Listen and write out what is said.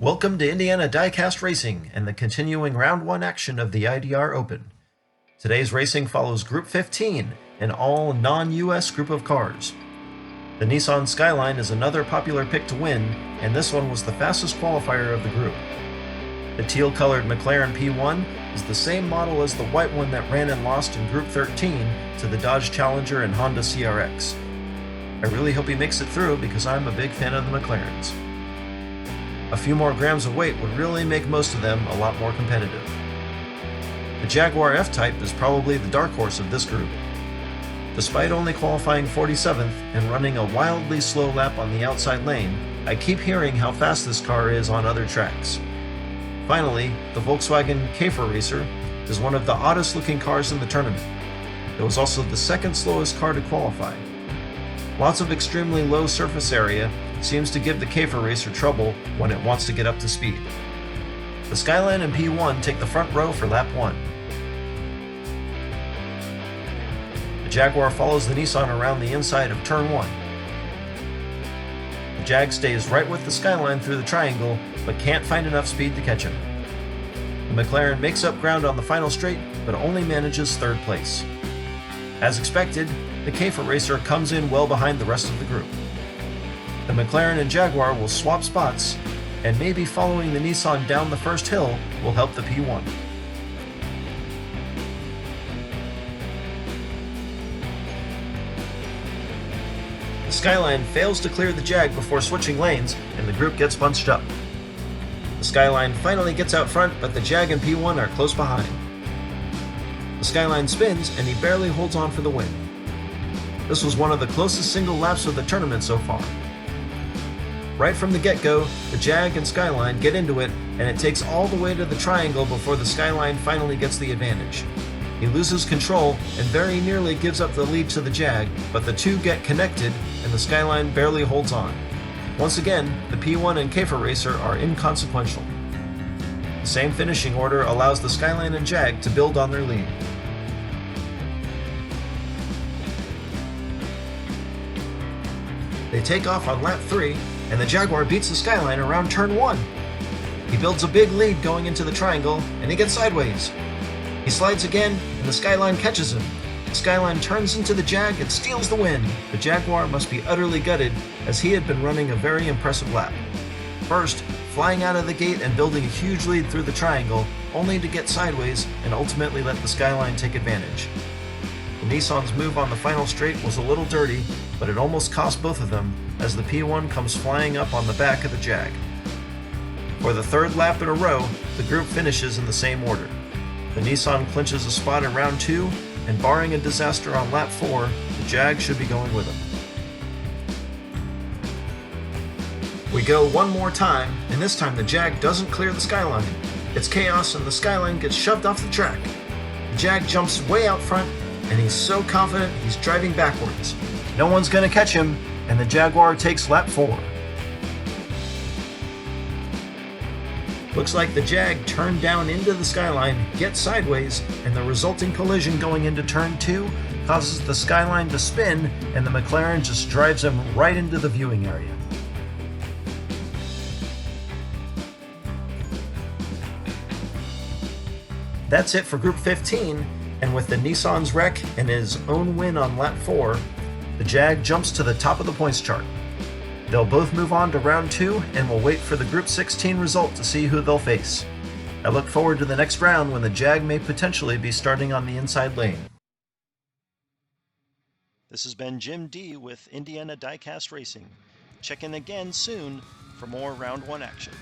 Welcome to Indiana Diecast Racing and the continuing Round 1 action of the IDR Open. Today's racing follows Group 15, an all non-US group of cars. The Nissan Skyline is another popular pick to win, and this one was the fastest qualifier of the group. The teal-colored McLaren P1 is the same model as the white one that ran and lost in Group 13 to the Dodge Challenger and Honda CRX. I really hope he makes it through because I'm a big fan of the McLarens. A few more grams of weight would really make most of them a lot more competitive. The Jaguar F-Type is probably the dark horse of this group. Despite only qualifying 47th and running a wildly slow lap on the outside lane, I keep hearing how fast this car is on other tracks. Finally, the Volkswagen Käfer Racer is one of the oddest looking cars in the tournament. It was also the second slowest car to qualify. Lots of extremely low surface area seems to give the Käfer Racer trouble when it wants to get up to speed. The Skyline and P1 take the front row for lap 1. The Jaguar follows the Nissan around the inside of turn 1. The Jag stays right with the Skyline through the triangle, but can't find enough speed to catch him. The McLaren makes up ground on the final straight, but only manages third place. As expected, the Käfer Racer comes in well behind the rest of the group. The McLaren and Jaguar will swap spots, and maybe following the Nissan down the first hill will help the P1. The Skyline fails to clear the Jag before switching lanes, and the group gets bunched up. The Skyline finally gets out front, but the Jag and P1 are close behind. The Skyline spins, and he barely holds on for the win. This was one of the closest single laps of the tournament so far. Right from the get-go, the Jag and Skyline get into it, and it takes all the way to the triangle before the Skyline finally gets the advantage. He loses control and very nearly gives up the lead to the Jag, but the two get connected and the Skyline barely holds on. Once again, the P1 and Käfer Racer are inconsequential. The same finishing order allows the Skyline and Jag to build on their lead. They take off on lap 3, and the Jaguar beats the Skyline around turn 1. He builds a big lead going into the triangle, and he gets sideways. He slides again, and the Skyline catches him. The Skyline turns into the Jag and steals the win. The Jaguar must be utterly gutted, as he had been running a very impressive lap. First, flying out of the gate and building a huge lead through the triangle, only to get sideways and ultimately let the Skyline take advantage. The Nissan's move on the final straight was a little dirty, but it almost cost both of them, as the P1 comes flying up on the back of the Jag. For the third lap in a row, the group finishes in the same order. The Nissan clinches a spot in round 2, and barring a disaster on lap 4, the Jag should be going with him. We go one more time, and this time the Jag doesn't clear the Skyline. It's chaos, and the Skyline gets shoved off the track. The Jag jumps way out front, and he's so confident he's driving backwards. No one's gonna catch him, and the Jaguar takes lap 4. Looks like the Jag turned down into the Skyline, gets sideways, and the resulting collision going into turn 2 causes the Skyline to spin, and the McLaren just drives him right into the viewing area. That's it for Group 15, and with the Nissan's wreck and his own win on lap 4, the Jag jumps to the top of the points chart. They'll both move on to round 2, and we'll wait for the Group 16 result to see who they'll face. I look forward to the next round when the Jag may potentially be starting on the inside lane. This has been Jim D with Indiana Diecast Racing. Check in again soon for more Round 1 action.